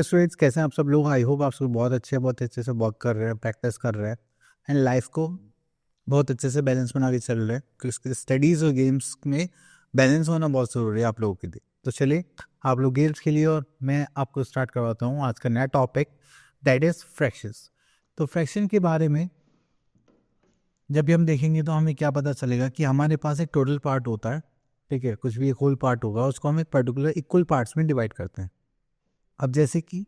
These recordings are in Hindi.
डियर स्टूडेंट्स, कैसे हैं आप सब लोग। आई होप आप सब बहुत अच्छे से वर्क कर रहे हैं, प्रैक्टिस कर रहे हैं एंड लाइफ को बहुत अच्छे से बैलेंस बना के चल रहे हैं, क्योंकि स्टडीज़ और गेम्स में बैलेंस होना बहुत ज़रूरी है आप लोगों के लिए। तो चलिए आप लोग गेम्स खेलिए और मैं आपको स्टार्ट करवाता हूँ आज का नया टॉपिक, दैट इज़ फ्रैक्शंस। तो फ्रैक्शन के बारे में जब भी हम देखेंगे तो हमें क्या पता चलेगा कि हमारे पास एक टोटल पार्ट होता है, ठीक है, कुछ भी एक होल पार्ट होगा, उसको हम एक पर्टिकुलर इक्वल पार्ट्स में डिवाइड करते हैं। अब जैसे कि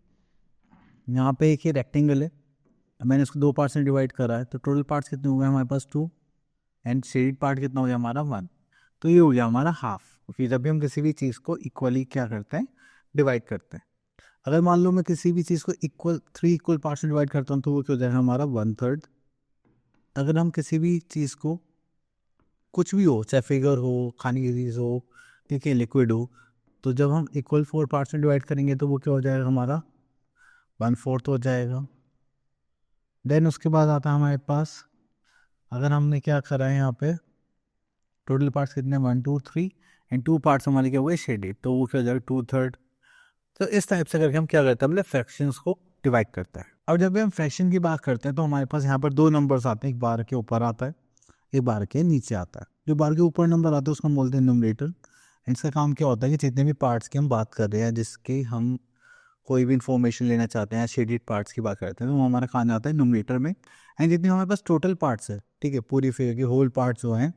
यहाँ पे एक ही रेक्टेंगल है, मैंने इसको दो पार्ट्स में डिवाइड करा है, तो टोटल पार्ट्स कितने हो गए हमारे पास 2 एंड शेडेड पार्ट कितना हो गया हमारा 1। तो ये हो गया हमारा हाफ। फिर जब भी हम किसी भी चीज़ को इक्वली क्या करते हैं, डिवाइड करते हैं। अगर मान लो मैं किसी भी चीज़ को 3 इक्वल पार्ट्स में डिवाइड करता हूँ तो वो क्या हो जाएगा हमारा 1/3। अगर हम किसी भी चीज़ को, कुछ भी हो, चाहे फिगर हो, खाने की चीज़ हो, ठीक है, लिक्विड हो, तो जब हम इक्वल 4 पार्ट्स में डिवाइड करेंगे तो वो क्या हो जाएगा हमारा 1/4 हो जाएगा। देन उसके बाद आता है हमारे पास, अगर हमने क्या करा है यहाँ पे, टोटल पार्ट्स कितने 1 2 3 एंड 2 पार्ट्स हमारे क्या हुए शेडेड, तो वो क्या हो जाएगा 2/3। तो इस टाइप से करके हम क्या करते हैं, मतलब फ्रैक्शंस को डिवाइड करते हैं। अब जब भी हम फ्रैक्शन की बात करते हैं तो हमारे पास यहाँ पर 2 नंबर्स आते हैं, एक बार के ऊपर आता है, एक बार के नीचे आता है। जो बार के ऊपर नंबर आता है उसको हम बोलते हैं न्यूमरेटर। इसका काम क्या होता है कि जितने भी पार्ट्स की हम बात कर रहे हैं, जिसके हम कोई भी इंफॉर्मेशन लेना चाहते हैं, शेडेड पार्ट्स की बात करते हैं, तो वो हमारा कहाँ आता है न्यूमरेटर में। एंड जितने हमारे पास टोटल पार्ट्स है, ठीक है, पूरी फिगर के होल पार्ट्स जो हैं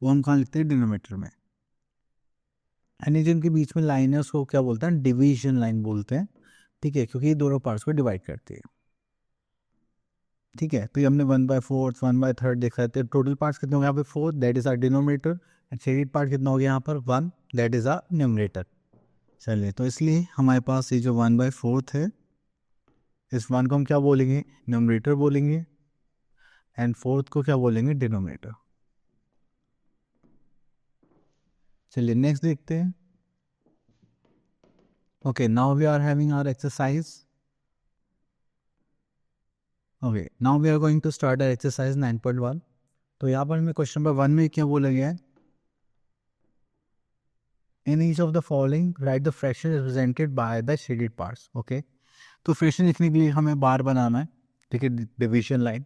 वो हम कहाँ लिखते हैं, डिनोमिनेटर में। एंड जिनके बीच में लाइन है उसको क्या बोलते हैं, डिवीजन लाइन बोलते हैं, ठीक है, क्योंकि ये दोनों पार्ट्स को डिवाइड करती है। ठीक है, तो ये हमने 1/4 1/3 देखा है। तो टोटल पार्ट्स कितने हो गए यहाँ पे 4, that is are denominator. And shaded part कितना हो गया यहाँ पर 1, दैट इज आर न्यूमरेटर। चलिए, तो इसलिए हमारे पास ये जो 1/4 है, इस 1 को हम क्या बोलेंगे, न्यूमरेटर बोलेंगे, एंड 4 को क्या बोलेंगे, डिनोमिनेटर। चलिए नेक्स्ट देखते हैं। Okay, now we are having our exercise. Okay, now we are going to start our exercise 9.1। तो यहाँ पर हमें क्वेश्चन नंबर 1 में क्या बोला गया है, इन each of the following write the fraction represented by the shaded parts. Okay, तो फ्रैक्शन लिखने के लिए हमें बार बनाना है, ठीक है, डिवीजन लाइन।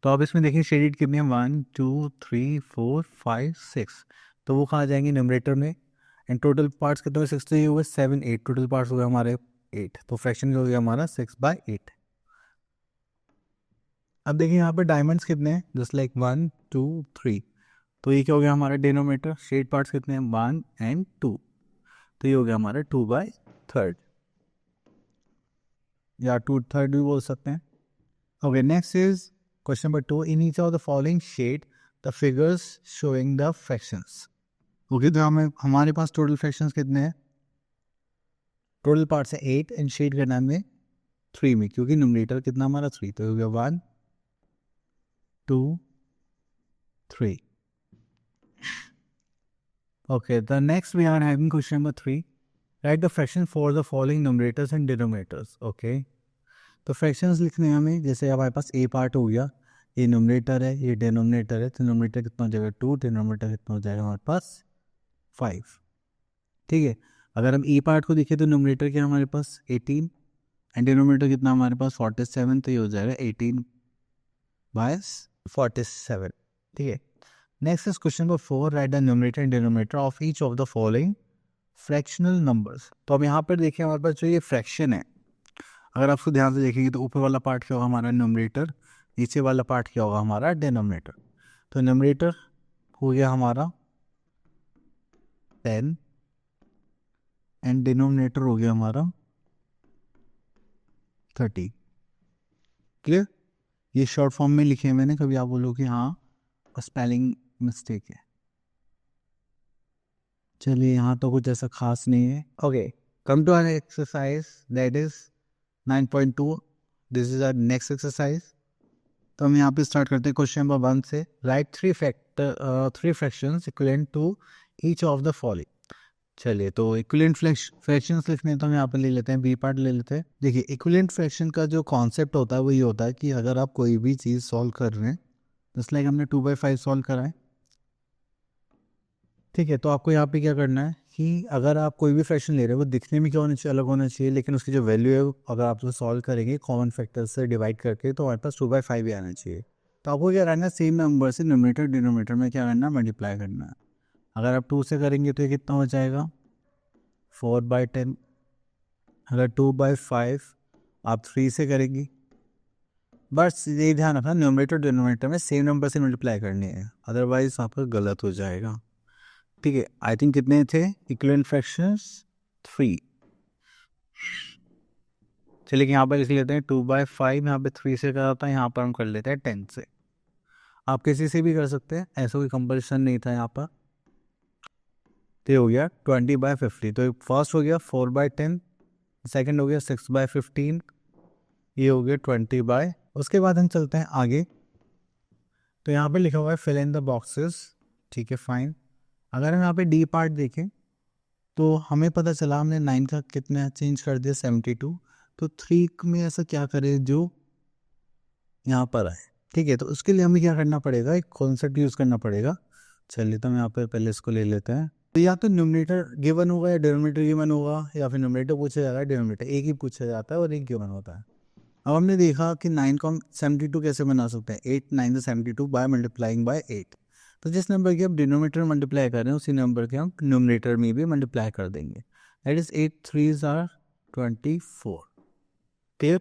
तो अब इसमें देखिए शेडेड कितने हैं, 1 2 3 4 5 6, तो वो कहाँ जाएंगे, न्यूमरेटर में। एंड टोटल पार्ट्स कितने हुए, 6 तो ये हुए 7 8, टोटल पार्ट्स हो गए हमारे 8, तो फ्रैक्शन हो गया हमारा 6/8। अब देखिए यहाँ पर डायमंड्स कितने हैं, जस्ट लाइक 1 2 3, तो ये क्या हो गया हमारा डिनोमिनेटर। शेड पार्ट्स कितने हैं, 1 एंड 2, तो ये हो गया हमारा 2/3 या 2/3 भी बोल सकते हैं। Okay, next is question number 2, in each of the following shade the figures showing the fractions. Okay, तो हमारे पास टोटल फ्रैक्शंस कितने हैं, टोटल पार्ट्स है 8 एंड शेड करना है 3 में, क्योंकि न्यूमरेटर कितना हमारा 3, तो हो गया 1 2 3। Okay, the next we are having question number 3. Write the fraction for the following numerators and denominators. Okay. तो फ्रैक्शंस लिखने हैं हमें, जैसे हमारे पास ए पार्ट हो गया, ये न्यूमरेटर है, ये डिनोमिनेटर है, तो न्यूमरेटर कितना हो जाएगा 2, डिनोमिनेटर कितना हो जाएगा हमारे पास 5। ठीक है, अगर हम ए पार्ट को देखें तो न्यूमरेटर क्या हमारे पास 18 एंड डिनोमिनेटर कितना हमारे पास 47, तो ये हो जाएगा 18/47। ठीक है, next is question number 4, right the numerator and denominator of each of the following fractional numbers. तो अब यहाँ पर देखिए हमारे पास जो ये फ्रैक्शन है, अगर आप उसको ध्यान से देखेंगे तो ऊपर वाला पार्ट क्या होगा हमारा न्यूमरेटर, नीचे वाला पार्ट क्या होगा हमारा डिनोमिनेटर। तो न्यूमरेटर हो गया हमारा 10 एंड डिनोमिनेटर हो गया हमारा 30। क्लियर, ये शॉर्ट फॉर्म में लिखे हैं मैंने, कभी आप बोलो कि हाँ स्पेलिंग मिस्टेक है। चलिए, यहाँ तो कुछ ऐसा खास नहीं है। Okay, come to our exercise that is 9.2। This is our next exercise. तो हम यहाँ पे स्टार्ट करते हैं क्वेश्चन नंबर 1 से। Write 3 fractions equivalent to each of the following. चलिए, तो इक्विवेलेंट फ्रैक्शंस लिखने तो हम यहाँ पे ले लेते हैं, बी पार्ट ले लेते हैं। देखिए, इक्विवेलेंट फ्रैक्शन का जो कॉन्सेप्ट होता है वो ये होता है कि अगर आप कोई भी चीज़ सॉल्व कर रहे हैं, जस्ट लाइक हमने 2/5 सॉल्व करा है, ठीक है, तो आपको यहाँ पे क्या करना है कि अगर आप कोई भी फ्रैक्शन ले रहे हो वो दिखने में क्या होना चाहिए, अलग होना चाहिए, लेकिन उसकी जो वैल्यू है अगर आप उसे सॉल्व करेंगे कॉमन फैक्टर से डिवाइड करके तो हमारे पास 2/5 ही आना चाहिए। तो आपको क्या करना है, सेम नंबर से न्यूमरेटर डिनोमिनेटर में क्या करना है, मल्टीप्लाई करना है। अगर आप 2 से करेंगे तो ये कितना हो जाएगा 4/10। अगर 2/5 आप 3 से करेंगी, बस ये ध्यान रखना न्यूमरेटर डिनोमिनेटर में सेम नंबर से मल्टीप्लाई करनी है, अदरवाइज वहाँ पर गलत हो जाएगा। ठीक है, आई थिंक कितने थे इक्विवेलेंट फ्रैक्शंस 3। चलिए यहाँ पर लिख लेते हैं 2/5, यहाँ पे 3 से करा था, यहाँ पर हम कर लेते हैं 10 से। आप किसी से भी कर सकते हैं, ऐसा कोई कंपल्सन नहीं था यहाँ पर। तो हो गया 20/50। तो फर्स्ट हो गया 4/10, सेकंड हो गया 6/15, ये हो गया 20। उसके बाद हम चलते हैं आगे। तो यहाँ पे लिखा हुआ है फिल इन द बॉक्सेस। ठीक है, फाइन। अगर हम यहाँ पे डी पार्ट देखें तो हमें पता चला हमने 9 का कितना चेंज कर दिया 72। तो 3 में ऐसा क्या करें जो यहाँ पर आए। ठीक है, तो उसके लिए हमें क्या करना पड़ेगा, एक कॉन्सेप्ट यूज़ करना पड़ेगा। चलिए तो हम यहाँ पर पहले इसको ले लेते हैं। तो या तो न्यूमरेटर गिवन होगा या डिनोमिनेटर गिवन होगा, या फिर न्यूमरेटर पूछा जाएगा डिनोमिनेटर एक ही पूछा जाता है और एक गिवन होता है। अब हमने देखा कि 9 को हम 72 कैसे बना सकते हैं, 8 9 से 72 बाय मल्टीप्लाइंग बाय 8। तो जिस नंबर की हम डिनोमिनेटर मल्टीप्लाई कर रहे हैं उसी नंबर के हम न्यूमरेटर में भी मल्टीप्लाई कर देंगे। That is 8 3s are 24। Clear.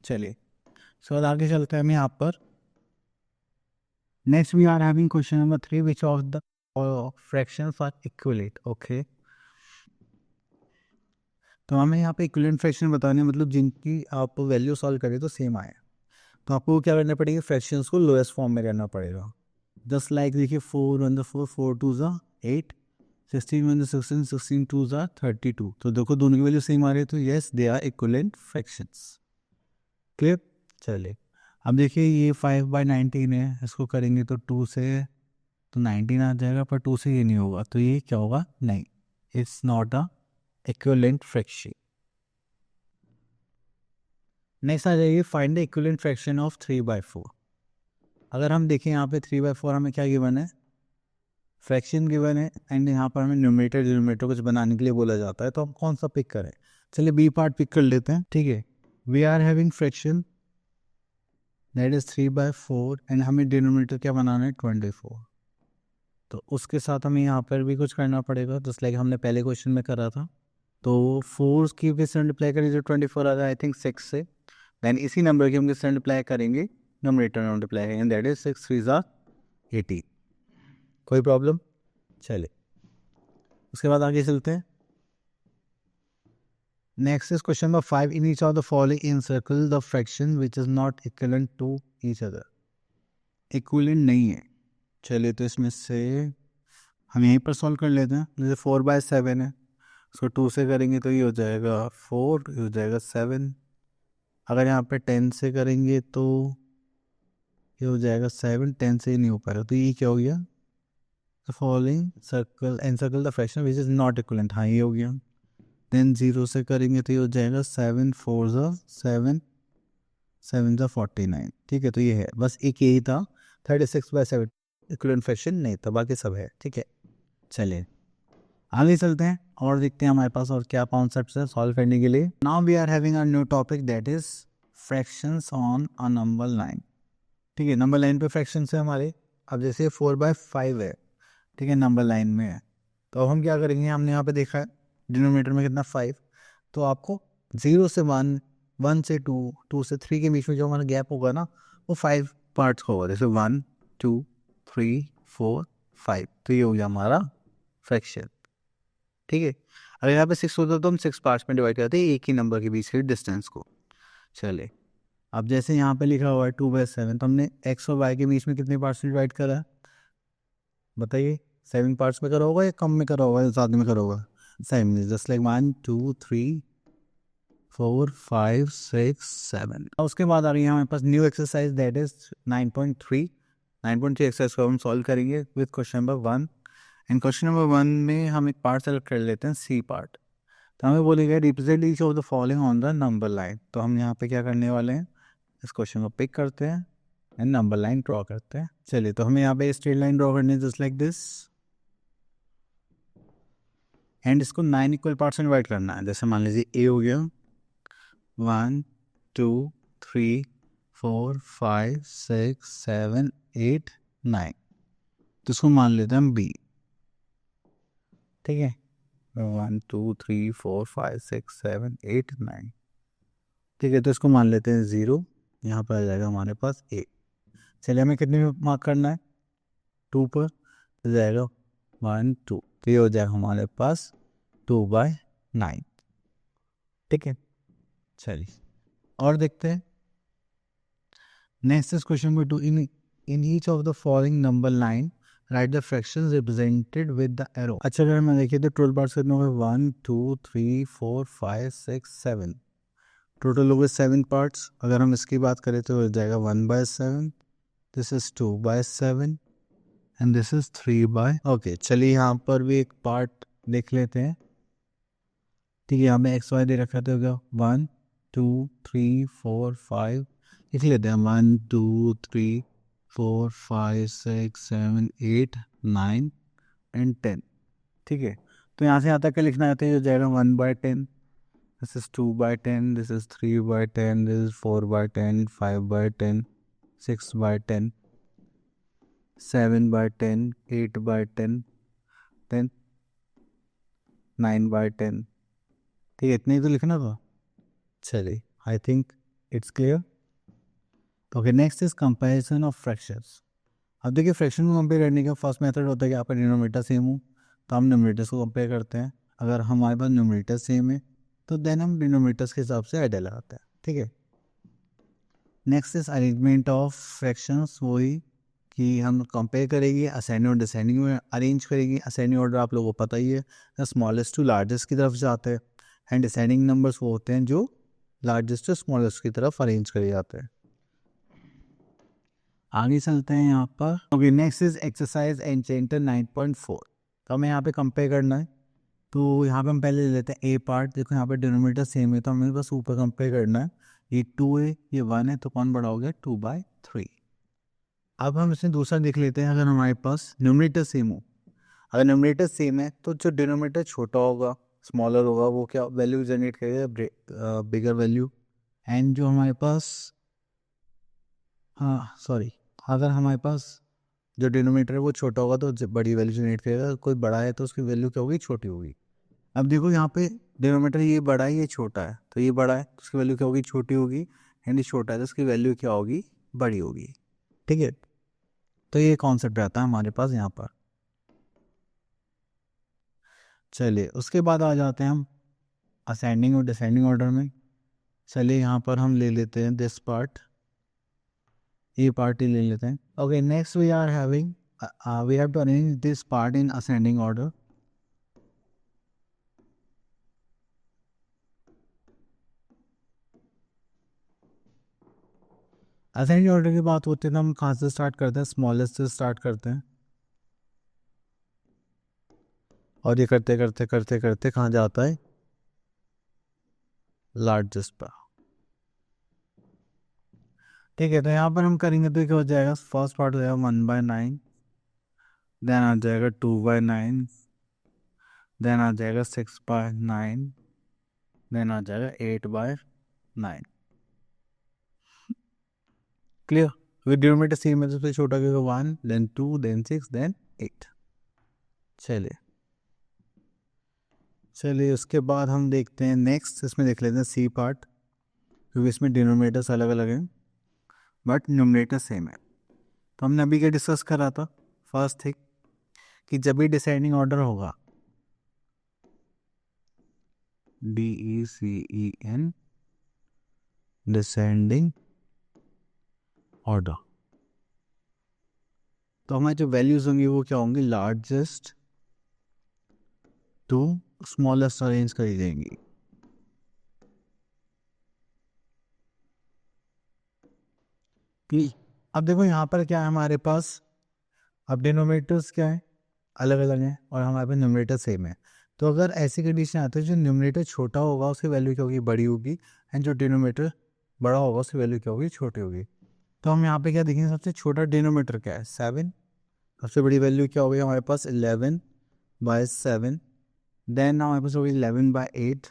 चलिए सो आगे चलते हैं हम यहाँ पर। Next we are having question number 3, which of the fractions are equivalent. Okay, तो हमें यहाँ पे इक्विवेलेंट फ्रैक्शन बताने मतलब जिनकी आप वैल्यू सॉल्व करें तो सेम आए। तो आपको क्या करना पड़ेगा, फ्रैक्शंस को लोएस्ट फॉर्म में करना पड़ेगा। जस्ट लाइक देखिए 4 1 4 4 2 8, 16 1 16 16 2 32। तो देखो दोनों की वैल्यू सेम आ रही है, तो yes they are equivalent fractions. Clear. चलिए अब देखिए ये 5/19 है, इसको करेंगे तो 2 से तो 19 आ जाएगा, पर 2 से ये नहीं होगा, तो ये क्या होगा, नहीं, it's not a equivalent fraction. Next आ जाइए find the equivalent fraction of 3/4। अगर हम देखें यहाँ पे 3/4 हमें क्या गिवन है, फ्रैक्शन गिवन है, एंड यहाँ पर हमें न्यूमरेटर डिनोमिनेटर कुछ बनाने के लिए बोला जाता है, तो हम कौन सा पिक करें। चलिए बी पार्ट पिक कर लेते हैं। ठीक है, we are having fraction that is 3/4 and हमें डिनोमिनेटर क्या बनाना है 24। तो उसके साथ हमें यहाँ पर भी कुछ करना पड़ेगा, जस्ट लाइक हमने पहले क्वेश्चन में करा था। तो 4 की भी मल्टीप्लाई करेंगे जो 24 आ जाए आई थिंक 6 से, देन इसी नंबर की हम किससे मल्टीप्लाई करेंगे, न्यूमरेटर में मल्टीप्लाई करेंगे, दैट इज 6 3 18। कोई प्रॉब्लम। चलिए उसके बाद आगे चलते हैं। Next is question number 5, in each of the following encircle the fraction which is not equivalent to each other. Equivalent नहीं है। चलिए तो इसमें से हम यहीं पर सॉल्व कर लेते हैं। जैसे 4/7 है, उसको 2 से करेंगे तो ये हो जाएगा 4, ये हो जाएगा 7। अगर यहाँ पे 10 से करेंगे तो ये हो जाएगा 7, 10 से ही नहीं हो पाएगा, तो ये क्या हो गया, the following circle encircle the fraction which is not equivalent. हाँ ये हो गया। देन 0 से करेंगे तो ये हो जाएगा 7 4 7 7 49। ठीक है, तो ये है, बस एक यही था 36/7 इक्विवेलेंट फ्रैक्शन नहीं था, बाकी सब है। ठीक है, चलिए आगे चलते हैं और देखते हैं हमारे पास और क्या कॉन्सेप्ट्स है सॉल्व करने के लिए। Now we are having a new topic that is fractions on a number line. ठीक है, नंबर लाइन पे फ्रैक्शंस है हमारे। अब जैसे 4/5 है, ठीक है, नंबर लाइन में है, तो अब हम क्या करेंगे, हमने यहाँ पे देखा है डिनोमिनेटर में कितना 5, तो आपको 0 से 1, 1 से 2, 2 से 3 के बीच में जो हमारा गैप होगा ना वो 5 पार्ट्स का होगा, जैसे 1 2 3 4 5। तो ये हो गया हमारा फ्रैक्शन। ठीक है, अगर यहाँ पे 6 होता तो हम 6 पार्ट्स में डिवाइड करते हैं एक ही नंबर के बीच के डिस्टेंस को। चले अब जैसे यहाँ पे लिखा हुआ है 2/7, तो हमने x और y के बीच में कितने पार्ट्स में डिवाइड करा है बताइए। 7 पार्ट्स में करा होगा या कम में करा होगा या ज़्यादा में करा होगा, सेम, जस्ट लाइक 1 2 3 4 5 6 7। उसके बाद आ रही है हमारे पास new exercise that is 9.3। 9.3 exercise को हम सॉल्व करेंगे with question number 1। And question number 1 में हम एक पार्ट सेलेक्ट कर लेते हैं, सी पार्ट। तो हमें बोलेगा represent each of the following on the number line. तो हम यहाँ पे क्या करने वाले हैं, इस क्वेश्चन को पिक करते हैं एंड नंबर लाइन ड्रॉ करते हैं। चलिए तो हमें यहाँ पे स्ट्रेट लाइन ड्रॉ करनी है जस्ट लाइक दिस। एंड इसको 9 इक्वल पार्ट्स में डिवाइड करना है। जैसे मान लीजिए ए हो गया 1 2 3 4 5 6 7 8 9, तो इसको मान लेते हैं हम बी। ठीक है, 1 2 3 4 5 6 7 8 9। ठीक है, तो इसको मान लेते हैं 0, यहाँ पर आ जाएगा हमारे पास ए। चलिए हमें कितने में मार्क करना है, 2 पर, तो जाएगा 1 2, तो ये हो जाएगा हमारे पास 2/9। ठीक है, चलिए और देखते हैं। Next is question number 2। In each of the following number line right the fractions represented with the arrow. अच्छा, अगर मैं देखिए तो टोटल पार्ट्स कितने हो गए, 1 2 3 4 5 6 7, टोटल हो गए 7 पार्ट्स। अगर हम इसकी बात करें तो हो जाएगा 1/7, this is 2/7 and this is 3/। Okay, चलिए यहाँ पर भी एक पार्ट देख लेते हैं। ठीक है, यहाँ पे एक्स वाई दे रखा है, तो हो गया 1 2 3 4 5, लिख लेते हैं 1 2 3 4 5 6 7 8 9 एंड 10। ठीक है, तो यहाँ से यहाँ तक लिखना है तो ये हो जाएगा 1/10, this is 2/10, this is 3/10, this is 4/10, 5/10, 6/10, 7/10, 8/10, 10, 9/10। ठीक है, इतने ही तो लिखना था। चलिए, I think it's clear. Okay, next is comparison of fractions. अब देखिए, फ्रैक्शन को कंपेयर करने का फर्स्ट मेथड होता है कि आपका डिनोमिनेटर सेम हो, तो हम न्यूमरेटर्स को कंपेयर करते हैं। अगर हमारे पास न्यूमरेटर सेम है तो देन हम डिनोमिनेटर्स के हिसाब से ऐड लगाते हैं। ठीक है, next is arrangement of fractions. वही कि हम कंपेयर करेंगे, असेंडिंग और डिसेंडिंग में अरेंज करेंगे। असेंडिंग ऑर्डर आप लोगों को पता ही है, स्मॉलेस्ट टू लार्जेस्ट की तरफ जाते हैं, एंड डिसेंडिंग नंबर्स वो होते हैं जो लार्जेस्ट टू स्मॉलेस्ट की तरफ अरेंज करे जाते हैं। आगे चलते हैं यहाँ पर। Okay, next is exercise enchanter 9.4। तो हमें यहाँ पे कंपेयर करना है, तो यहाँ पे हम पहले ले लेते हैं ए पार्ट। देखो यहाँ पे डिनोमिनेटर सेम है, तो हमें बस ऊपर कंपेयर करना है। ये 2 है, ये 1 है, तो कौन बड़ा हो गया, 2/3। अब हम इसमें दूसरा देख लेते हैं। अगर हमारे पास न्यूमरेटर सेम हो, अगर न्यूमरेटर सेम है तो जो डिनोमिनेटर छोटा होगा, स्मॉलर होगा, वो क्या वैल्यू जनरेट करेगा, बिगर वैल्यू। एंड जो हमारे पास, हाँ सॉरी, अगर हमारे पास जो डिनोमिनेटर है वो छोटा होगा तो बड़ी वैल्यू जनरेट करेगा। कोई बड़ा है तो उसकी वैल्यू क्या होगी, छोटी होगी। अब देखो यहाँ पे डिनोमिनेटर ये बड़ा है, ये छोटा है, तो ये बड़ा है तो उसकी वैल्यू क्या होगी, छोटी होगी। एंड ये छोटा है तो उसकी वैल्यू क्या होगी, बड़ी होगी। ठीक है, तो ये कॉन्सेप्ट आता है हमारे पास यहाँ पर। चलिए, उसके बाद आ जाते हैं हम असेंडिंग और डिसेंडिंग ऑर्डर में। चलिए यहाँ पर हम ले लेते हैं दिस पार्ट, ये पार्ट ही ले लेते हैं। Okay, next we are having, we have to arrange this part in ascending order. Ascending order की बात होती है तो हम कहाँ से स्टार्ट करते हैं, स्मॉलेस्ट से स्टार्ट करते हैं, और ये करते करते करते करते कहाँ जाता है, लार्जेस्ट पर। ठीक है, तो यहाँ पर हम करेंगे तो क्या हो जाएगा, फर्स्ट पार्ट हो जाएगा 1/9, देन आ जाएगा 2/9, देन आ जाएगा 6/9, देन आ जाएगा 8/9। क्लियर, विद डिनोमिनेटर सेम है तो सबसे छोटा क्या होगा, 1, देन 2, देन 6, देन 8। चलिए चलिए, उसके बाद हम देखते हैं नेक्स्ट, इसमें देख लेते हैं सी पार्ट, क्योंकि इसमें डिनोमिनेटर्स अलग अलग हैं बट न्यूमरेटर सेम है। तो हमने अभी क्या डिस्कस करा था, फर्स्ट थिंग कि जब भी डिसेंडिंग ऑर्डर होगा, DECEN, डिसेंडिंग ऑर्डर, तो हमारी जो वैल्यूज होंगी वो क्या होंगी, लार्जेस्ट टू स्मॉलेस्ट अरेंज करी जाएंगी। अब देखो यहाँ पर क्या है हमारे पास, अब डिनोमिनेटर्स क्या है, अलग अलग हैं, और हमारे पास न्यूमरेटर सेम है। तो अगर ऐसी कंडीशन आती है जो न्यूमरेटर छोटा होगा उसकी वैल्यू क्या होगी, बड़ी होगी, एंड जो डिनोमिनेटर बड़ा होगा उसकी वैल्यू क्या होगी, छोटी होगी। तो हम यहाँ पे क्या देखेंगे, सबसे छोटा डिनोमिनेटर क्या है, 7, सबसे बड़ी वैल्यू क्या होगी हमारे पास, 11/7, देन हमारे पास होगी 11/8,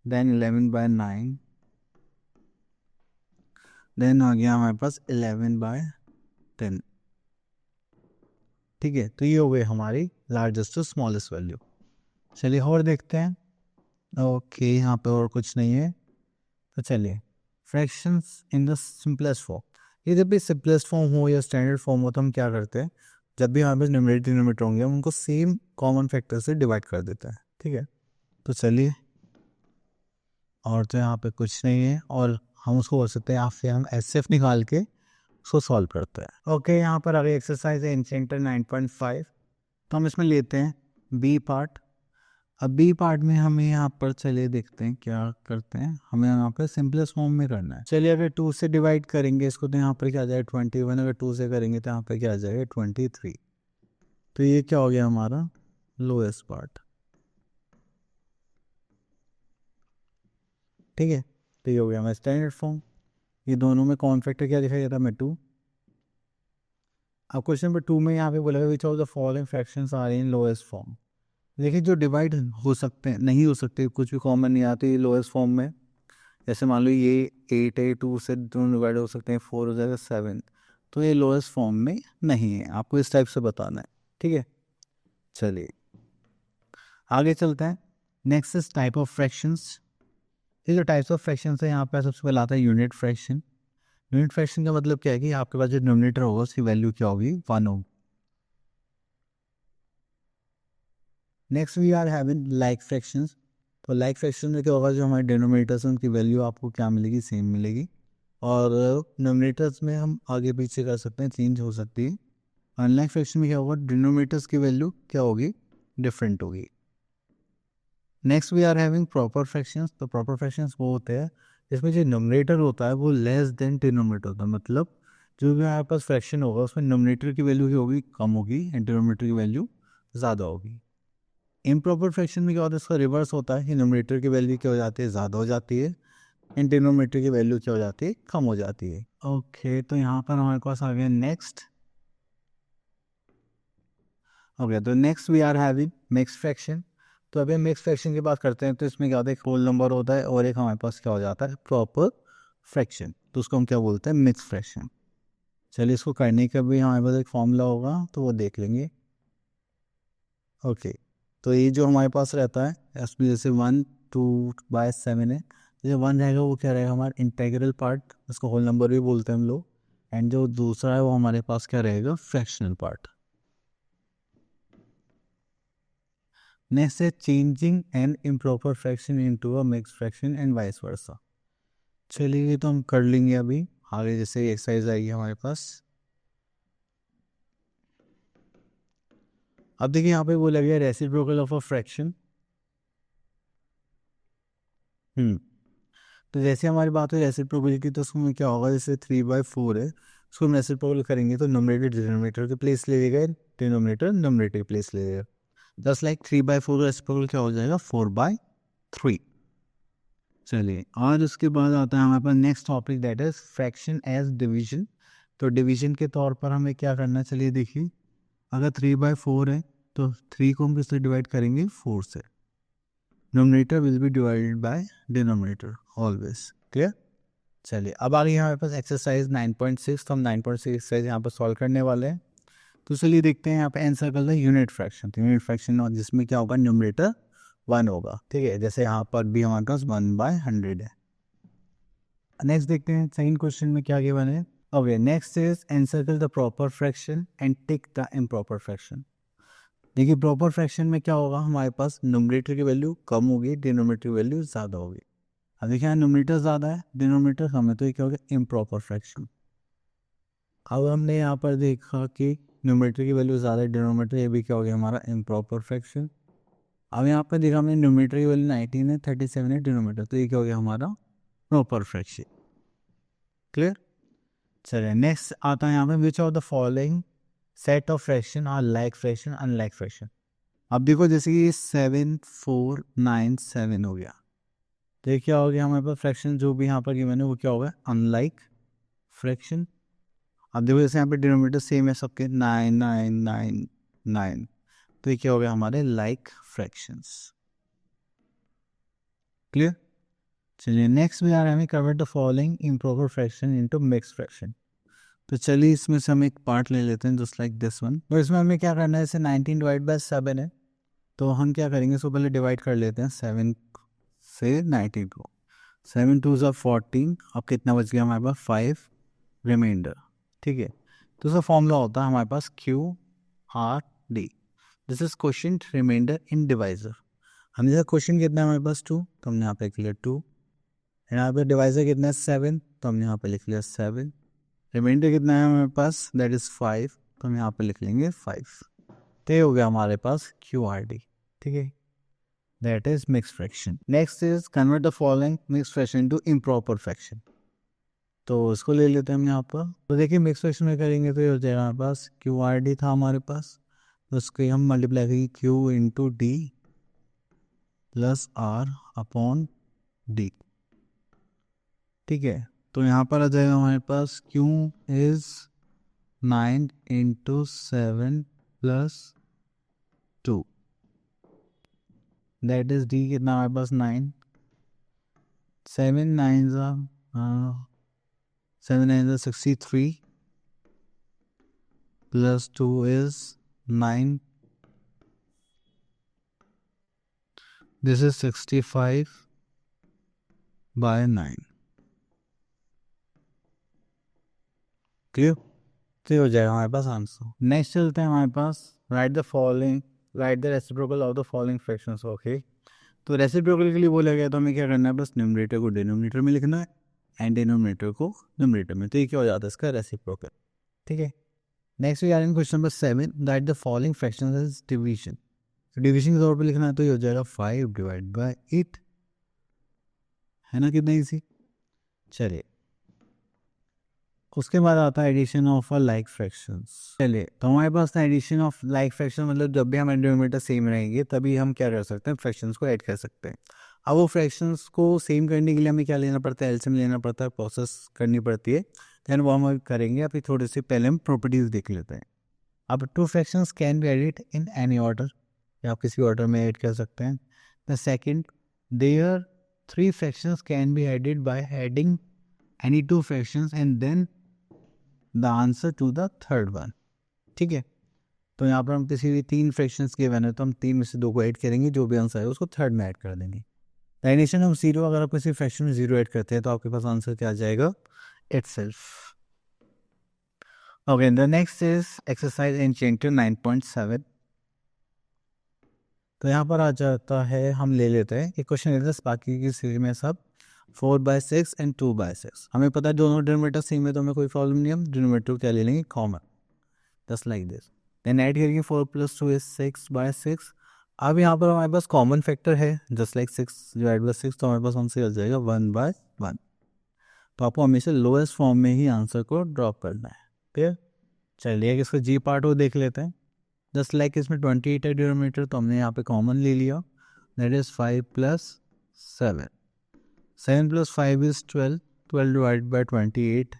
देन 11/9, देन आ गया हमारे पास 11/10। ठीक है, तो ये हो गई हमारी लार्जेस्ट टू स्मॉलेस्ट वैल्यू। चलिए और देखते हैं। ओके, यहाँ पे और कुछ नहीं है, तो चलिए fractions in the simplest form. ये जब भी सिंपलेस्ट फॉर्म हो या स्टैंडर्ड फॉर्म हो तो हम क्या करते हैं, जब भी हमारे पास न्यूमरेटर डिनोमिनेटर होंगे हम उनको सेम कॉमन फैक्टर से डिवाइड कर देते हैं। ठीक है, तो चलिए, और तो यहाँ पे कुछ नहीं है, और हम उसको बोल सकते हैं या फिर हम एचसीएफ निकाल के उसको सॉल्व करते हैं। ओके, यहाँ पर अगर एक्सरसाइज है इंसेंटर 9.5, तो हम इसमें लेते हैं बी पार्ट। अब बी पार्ट में हमें यहाँ पर चलिए देखते हैं क्या करते हैं। हमें यहाँ पर सिंपलेस्ट फॉर्म में करना है। चलिए अगर 2 से डिवाइड करेंगे इसको तो यहाँ पर क्या आ जाएगा 21, अगर 2 से करेंगे तो यहाँ पर क्या आ जाएगा 23। तो ये क्या हो गया हमारा लोएस्ट पार्ट। ठीक है, तो ये हो गया हमारा स्टैंडर्ड फॉर्म। ये दोनों में कॉमन फैक्टर क्या दिखाई देता है 2। अब क्वेश्चन नंबर 2 में यहाँ पे बोला which of the following fractions are in lowest form. देखिए जो डिवाइड हो सकते हैं नहीं हो सकते, कुछ भी कॉमन नहीं आती लोएस्ट फॉर्म में। जैसे मान लो ये 8 है, 2 से दोनों डिवाइड हो सकते हैं, 4 हो जाएगा 7, तो ये लोएस्ट फॉर्म में नहीं है। आपको इस टाइप से बताना है। ठीक है, चलिए आगे चलते हैं। Next is type of fractions. ये जो टाइप्स ऑफ फ्रैक्शंस है यहाँ पे सबसे पहले आता है यूनिट फ्रैक्शन। यूनिट फ्रैक्शन का मतलब क्या है कि आपके पास जो डिनोमिनेटर होगा उसकी वैल्यू क्या होगी 1 होगी। Next we are having like fractions. तो लाइक फ्रैक्शन में क्या होगा, जो हमारे डिनोमिनेटर्स हैं उनकी वैल्यू आपको क्या मिलेगी, सेम मिलेगी। और डिनोमिनेटर्स में हम आगे पीछे कर सकते हैं, चेंज हो सकती है। अनलाइक फ्रैक्शन में क्या होगा, डिनोमिनेटर्स की वैल्यू क्या होगी, डिफरेंट होगी। Next we are having proper fractions. तो प्रॉपर फ्रैक्शंस वो होते हैं जिसमें जो नोमिनेटर होता है वो लेस देन डिनोमिनेटर होता है। मतलब जो भी हमारे पास फ्रैक्शन होगा उसमें नोमिनेटर की वैल्यू होगी कम होगी एंड डिनोमिनेटर की वैल्यू ज़्यादा होगी। इम्प्रॉपर फ्रैक्शन में क्या होता है, इसका रिवर्स होता है कि नोमिनेटर की वैल्यू क्या हो जाती है, ज़्यादा हो जाती है, एंड डिनोमिनेटर की वैल्यू क्या हो जाती है, कम हो जाती है। ओके, तो यहाँ पर हमारे पास आ गया नेक्स्ट। ओके, तो next we are having mix fraction. तो अभी हम मिक्स फ्रैक्शन की बात करते हैं, तो इसमें क्या होता है, एक होल नंबर होता है और एक हमारे पास क्या हो जाता है प्रॉपर फ्रैक्शन। तो उसको हम क्या बोलते हैं, मिक्स फ्रैक्शन। चलिए इसको करने का भी हमारे पास एक फॉर्मूला होगा तो वो देख लेंगे। ओके, तो ये जो हमारे पास रहता है इसमें जैसे 1/2/7 है, जो 1 रहेगा वो क्या रहेगा हमारा इंटेग्रल पार्ट, उसको होल नंबर भी बोलते हैं हम लोग। एंड जो दूसरा है वो हमारे पास क्या रहेगा, फ्रैक्शनल पार्ट। नेक्स्ट है changing an improper fraction into a mix fraction and vice versa. चलिए ये तो हम कर लेंगे अभी आगे, जैसे एक्सरसाइज आएगी हमारे पास। अब देखिए यहाँ पे बोला गया रेसिप्रोकल ऑफ अ फ्रैक्शन। तो जैसे हमारी बात हुई रेसिप्रोकल की, तो उसमें क्या होगा, जैसे 3/4 है उसको हम रेसिप्रोकल करेंगे तो नोमिनेटर डिनोमिनेटर के प्लेस ले लेगा, डिनोमिनेटर नोमिनेटर के प्लेस ले लेगा। जस्ट लाइक 3/4 रेसिप्रोकल क्या हो जाएगा 4/3। चलिए, और उसके बाद आता है हमारे पास next topic, that is fraction as division. तो डिवीजन के तौर पर हमें क्या करना, चलिए देखिए, अगर 3/4 है तो 3 को हम किससे डिवाइड करेंगे, 4 से। Nominator will be divided by denominator always. Clear. चलिए अब आ गई हमारे पास एक्सरसाइज 9.6। तो हम 9.6 एक्सरसाइज यहाँ पर सॉल्व करने वाले हैं। तो चलिए देखते हैं यहाँ पे आंसर कर लो यूनिट फ्रैक्शन। तो यूनिट फ्रैक्शन जिसमें क्या होगा, न्यूमरेटर 1 होगा। ठीक है, जैसे यहाँ पर भी हमारे पास 1/100 है। नेक्स्ट देखते हैं सेकंड क्वेश्चन में क्या गिवन है। Okay, next is encircle the proper fraction and tick the improper fraction. देखिए प्रॉपर फ्रैक्शन में क्या होगा, हमारे पास न्यूमरेटर की वैल्यू कम होगी, डिनोमिनेटर की वैल्यू ज़्यादा होगी। अब देखिए यहाँ न्यूमरेटर ज़्यादा है, डिनोमिनेटर कम है, तो ये क्या होगा, इम्प्रॉपर फ्रैक्शन। अब हमने यहाँ पर देखा कि न्यूमरेटर की वैल्यू ज़्यादा है, डिनोमिनेटर, ये भी क्या हो गया हमारा इम्प्रॉपर फ्रैक्शन। अब यहाँ पर देखा हमने न्यूमरेटर की वैल्यू 19 है, 37 है डिनोमिनेटर, तो ये क्या हो गया हमारा प्रॉपर फ्रैक्शन। क्लियर। चलिए नेक्स्ट आता है यहाँ पे, which of the following set of fraction are like fraction unlike fraction. अब देखो जैसे कि 7 4 9 7 हो गया, तो ये क्या हो गया हमारे पास फ्रैक्शन जो भी यहाँ पर गिवन है वो क्या होगा, अनलाइक फ्रैक्शन। अब देखो जैसे यहाँ पे डिनोमिनेटर सेम है सबके, 9 9 9 9, तो ये क्या हो गया हमारे लाइक फ्रैक्शंस। क्लियर। चलिए next we are having covered the following improper fraction into mixed fraction. तो चलिए इसमें से हम एक पार्ट ले लेते हैं जस्ट लाइक दिस वन। तो इसमें हमें क्या करना है, जैसे 19 डिवाइड बाय 7 है, तो हम क्या करेंगे, इसको पहले डिवाइड कर लेते हैं 7 से 19 को। 7 2 ज़ा 14, अब कितना बच गया हमारे पास 5 रिमाइंडर। ठीक है, तो उसका फॉर्मूला होता है हमारे पास QRD। This is question remainder in divisor. हमने जैसा क्वेश्चन कितना है हमारे पास 2, तो हमने यहाँ पे लिख लिया 2। यहाँ पे डिवाइजर कितना है 7, तो हमने यहाँ पे लिख लिया 7। रिमाइंडर कितना है हमारे पास, दैट इज 5, तो हम यहाँ पे लिख लेंगे 5। तो ये हो गया हमारे पास QRD। ठीक है, that is mixed fraction. Next is convert the following mixed fraction to improper fraction. तो इसको ले लेते हैं हम यहाँ पर। तो देखिए मिक्स फ्रैक्शन में करेंगे तो ये हो जाएगा हमारे पास QRD था हमारे पास, तो उसके हम मल्टीप्लाई करेंगे Q into D plus R upon D. ठीक है, तो यहाँ पर आ जाएगा हमारे पास Q is 9 into 7 plus 2, that is D कितना हमारे पास 9। 7 9 7 9 63 plus 2 is 9, this is 65 by 9। Clear. तो हो जाएगा हमारे पास आंसर। नेक्स्ट चलते हैं हमारे पास, write the following, write the reciprocal of the following fractions. Okay, तो रेसिप्रोकल के लिए बोला गया तो हमें क्या करना है, बस न्यूमरेटर को डिनोमिनेटर में लिखना है एंड डिनोमिनेटर को न्यूमरेटर में, तो ये क्या हो जाता है इसका रेसिप्रोकल। ठीक है, next we are in question number 7, write the following fractions as division. Division के तौर पे लिखना है तो ये हो जाएगा 5 डिवाइड बाय 8, है ना, कितना ईजी। चलिए उसके बाद आता है addition of a like fractions. चलिए तो हमारे पास ना एडिशन ऑफ लाइक फ्रैक्शन, मतलब जब भी हमारे डिनोमिनेटर सेम रहेंगे तभी हम क्या कर सकते हैं, फ्रैक्शंस को ऐड कर सकते हैं। अब वो फ्रैक्शंस को सेम करने के लिए हमें क्या लेना पड़ता है, एलसीएम लेना पड़ता है, प्रोसेस करनी पड़ती है, देन वो हम करेंगे। अभी थोड़े से पहले हम प्रॉपर्टीज देख लेते हैं। अब 2 fractions can be added in any order, या आप किसी ऑर्डर में ऐड कर सकते हैं। The second, there 3 fractions can be added by adding any 2 fractions and then the answer to the third one. ठीक है, तो यहाँ पर हम किसी भी 3 फ्रैक्शंस के बने तो हम 3 में से 2 को ऐड करेंगे, जो भी आंसर है उसको थर्ड में ऐड कर देंगे। एडिशन ऑफ 0, अगर आप किसी फ्रैक्शन में 0 ऐड करते हैं तो आपके पास आंसर क्या आ जाएगा, itself. Okay, the next is exercise in chapter 9.7। तो यहाँ पर आ जाता है, हम ले लेते हैं एक क्वेश्चन लेते हैं, बाकी की सीरीज में सब 4/6 एंड 2/6। हमें पता है दोनों डिनोमिनेटर सेम है तो हमें कोई प्रॉब्लम नहीं है, हम डिनोमिनेटर क्या ले लेंगे, common, just like this. Then add करेंगे 4 + 2 इज 6/6। अब यहाँ पर हमारे पास कॉमन फैक्टर है, जस्ट लाइक 6 डिवाइड बाई 6, तो हमारे पास आंसर आ जाएगा 1/1। तो आपको हमेशा लोएस्ट फॉर्म में ही आंसर को ड्रॉप करना है। फिर चलिए इसका जी पार्ट वो देख लेते हैं। जस्ट लाइक इसमें 28 है डिनोमिनेटर, तो हमने यहाँ पे कॉमन ले लिया, that is 5 + 7। 7 + 5 is 12, 12 divide by 28,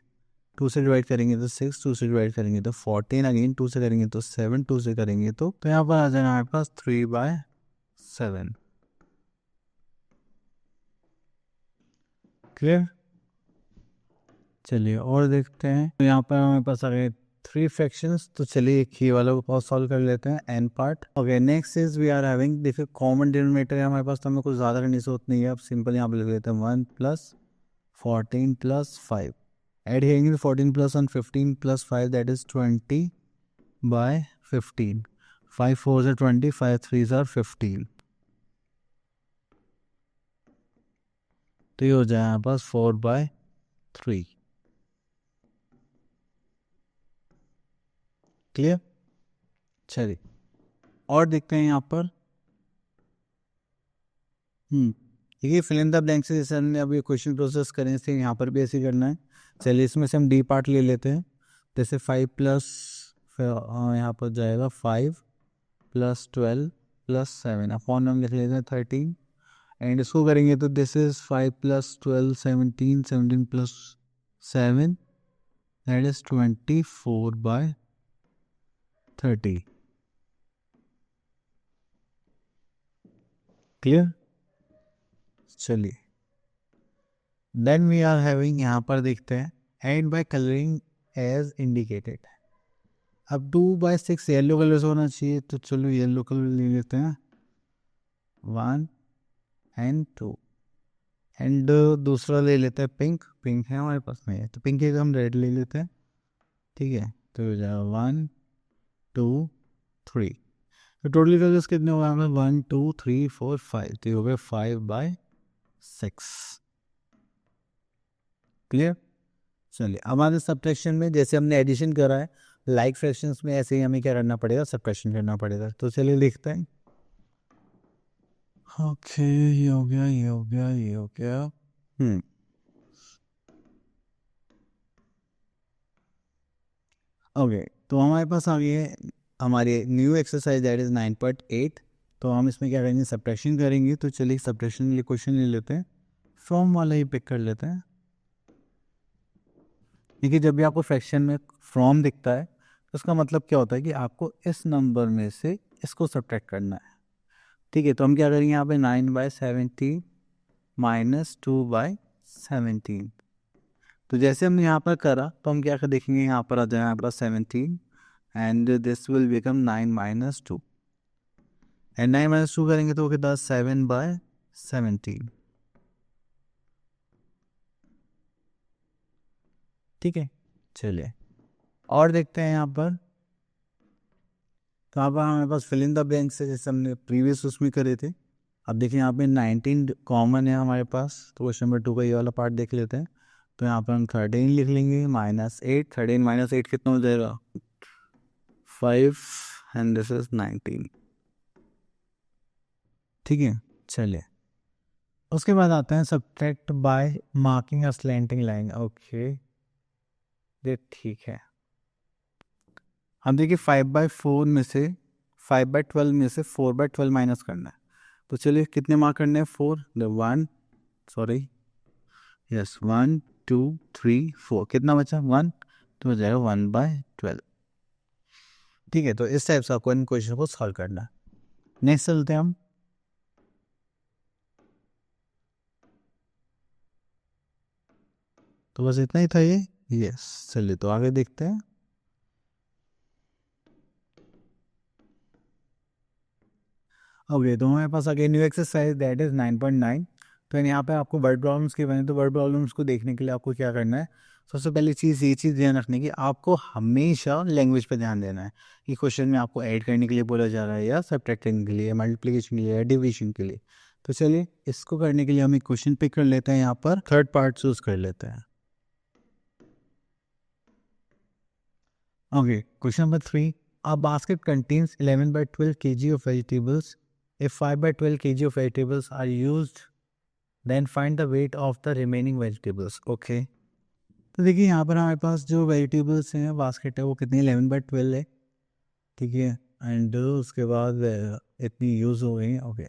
2 से डिवाइड करेंगे तो 6, 2 से डिवाइड करेंगे तो 14, अगेन 2 से करेंगे तो 7, 2 से करेंगे तो यहाँ पर आ जाएगा हमारे पास 3/7। क्लियर। चलिए और देखते हैं, तो यहाँ पर हमारे पास आ गए 3 फ्रैक्शंस। तो चलिए एक ही वाला को सॉल्व कर लेते हैं, an part. Okay, next is we are having, देखिए कॉमन डिनोमिनेटर है हमारे पास, तो हमें कुछ ज़्यादा करने की जरूरत नहीं है। अब सिंपल यहाँ पे लिख लेते हैं 1 + 14 + 5। ऐड करेंगे तो 14 + 1 15 + 5, दैट इज 20/15। 5 4 are 20, 5 3 are 15। तो ये हो जाए हमारे पास 4/3। क्लियर। चलिए और देखते हैं यहाँ पर, देखिए फिल इन द ब्लैंक्स से जैसे हमने अभी क्वेश्चन प्रोसेस करें थे, यहाँ पर भी ऐसे ही करना है। चलिए इसमें से हम डी पार्ट ले लेते हैं। जैसे 5 प्लस, यहाँ पर जाएगा 5 + 12 + 7 अपॉन हम लिख लेते हैं 13, एंड इसको करेंगे तो this is 5 + 12 17, 17 + 7, that is 24/30। Clear. चलिए देन वी आर हैविंग, यहाँ पर देखते हैं and by colouring as indicated. अब 2/6 येलो कलर से होना चाहिए, तो चलो येलो कलर ले लेते हैं, 1 एंड 2। एंड दूसरा ले लेते हैं पिंक, पिंक है हमारे पास में, तो पिंक के हम रेड ले लेते हैं, ठीक है। तो हो जाएगा 1 2 3। तो टोटल कलर्स कितने हो गए हमें, 1 2 3 4 5, तो ये हो गए 5/6। क्लियर। चलिए हमारे सब्ट्रैक्शन में जैसे हमने एडिशन करा है, लाइक फ्रैक्शंस में ऐसे ही हमें क्या करना पड़ेगा, सब्ट्रैक्शन करना पड़ेगा। तो चलिए लिखते हैं। ओके ये हो गया, ये हो गया, ये हो गया। ओके तो हमारे पास आ गई है हमारी न्यू एक्सरसाइज, दैट इज 9.8। तो हम इसमें क्या करेंगे, सब्ट्रैक्शन करेंगे। तो चलिए सब्ट्रैक्शन के लिए क्वेश्चन ले लेते हैं, फ्रॉम वाला ही पिक कर लेते हैं। देखिए जब भी आपको फ्रैक्शन में फ्रॉम दिखता है तो उसका मतलब क्या होता है कि आपको इस नंबर में से इसको सब्ट्रैक्ट करना है, ठीक है। तो हम क्या करेंगे यहाँ पे 9/17 माइनस 2/17। तो जैसे हमने यहाँ पर करा तो हम क्या कर देखेंगे, यहाँ पर आ जाए हमारे पास 17 and this will become 9 - 2 and 9 - 2 करेंगे तो कितना, 7/17, ठीक है। चलिए और देखते हैं यहाँ पर। तो यहाँ पर हमारे पास फिल इन द ब्लैंक्स है, जैसे हमने प्रीवियस उसमें करे थे। अब देखिए यहाँ पे 19 कॉमन है हमारे पास, तो क्वेश्चन नंबर 2 का ये वाला पार्ट देख लेते हैं। तो यहाँ पर हम 13 लिख लेंगे, -8, 13 - 8 कितना हो जाएगा, 5 एंड दिस इज 19, ठीक है। चलिए उसके बाद आते हैं subtract by marking a slanting line. Okay ये ठीक है। हम देखिए 5/4 में से 5/12 में से 4/12 माइनस करना है। तो चलिए कितने मार्क करने हैं, 4, 1 सॉरी यस 1 2 3 4, कितना बचा 1, तो हो जाएगा 1/12, ठीक है। तो इस टाइप से आपको इन क्वेश्चन को सॉल्व करना है। नेक्स्ट चलते हैं हम। तो बस इतना ही था ये, यस। चलिए तो आगे देखते हैं। ओके तो हमारे पास आगे न्यू एक्सरसाइज, दैट इज 9.9। तो यहाँ पे आपको वर्ड प्रॉब्लम्स के बने, तो वर्ड प्रॉब्लम्स को देखने के लिए आपको क्या करना है, सबसे पहली चीज़ ये चीज़ ध्यान रखने की, आपको हमेशा लैंग्वेज पे ध्यान देना है कि क्वेश्चन में आपको ऐड करने के लिए बोला जा रहा है या सब्ट्रैक्ट करने के लिए, मल्टीप्लिकेशन के लिए या डिवीजन के लिए। तो चलिए इसको करने के लिए हम एक क्वेश्चन पिक कर लेते हैं, यहाँ पर थर्ड पार्ट चूज कर लेते हैं। Okay question number 3, a basket contains 11/12 kg of vegetables. If 5/12 kg of vegetables are used, then find the weight of the remaining vegetables. Okay. तो देखिए यहाँ पर हमारे पास जो वेजिटेबल्स हैं बास्केट है वो कितनी 11/12 है, ठीक है। एंड उसके बाद इतनी यूज़ हो गई। ओके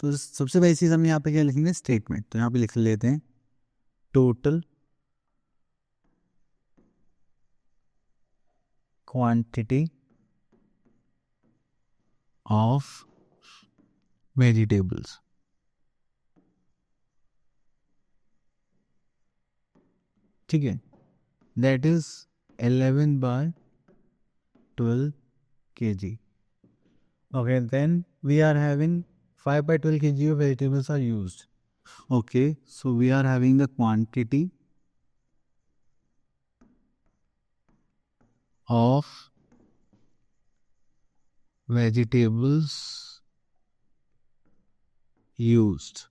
तो सबसे पहली चीज़ हम यहाँ पे क्या लिखेंगे, स्टेटमेंट। तो यहाँ पे लिख लेते हैं टोटल क्वांटिटी ऑफ वेजिटेबल्स, ठीक है, that is 11/12 kg. Okay, then we are having 5/12 kg of vegetables are used. Okay, so we are having the quantity of vegetables used,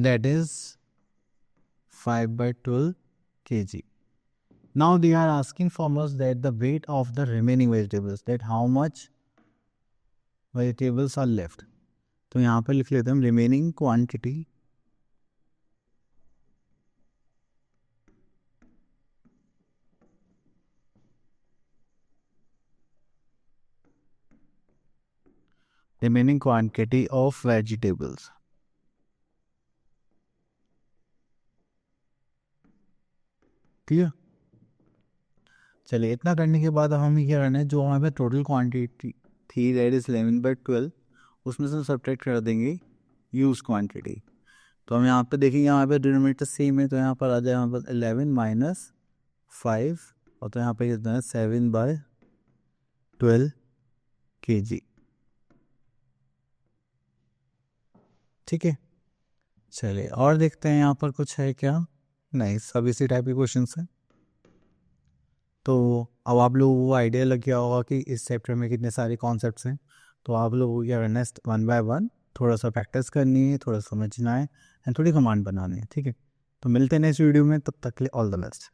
that is 5/12 kg. Now they are asking from us that the weight of the remaining vegetables, that how much vegetables are left. तो यहाँ पर लिख लेते हैं remaining quantity of vegetables. ठीक है। चलिए इतना करने के बाद हमें क्या करना है, जो हमारे पास टोटल क्वांटिटी थी दैट इज 11/12, उसमें से सब्ट्रैक्ट कर देंगे यूज क्वांटिटी। तो हम यहाँ पे देखेंगे, यहाँ पे डिनोमिनेटर सेम है, तो यहाँ पर आ जाए यहाँ पर 11 माइनस 5, और तो यहाँ पे कितना है 7/12 kg। ठीक है, चलिए और देखते हैं यहाँ पर कुछ है क्या। नहीं, सब इसी टाइप के क्वेश्चन हैं। तो अब आप लोगों को आइडिया लग गया होगा कि इस चैप्टर में कितने सारे कॉन्सेप्ट्स हैं। तो आप लोगों को क्या करना है, वन बाय वन थोड़ा सा प्रैक्टिस करनी है, थोड़ा समझना है एंड थोड़ी कमांड बनानी है। ठीक है, तो मिलते हैं नेक्स्ट वीडियो में, तब तक के लिए ऑल द बेस्ट।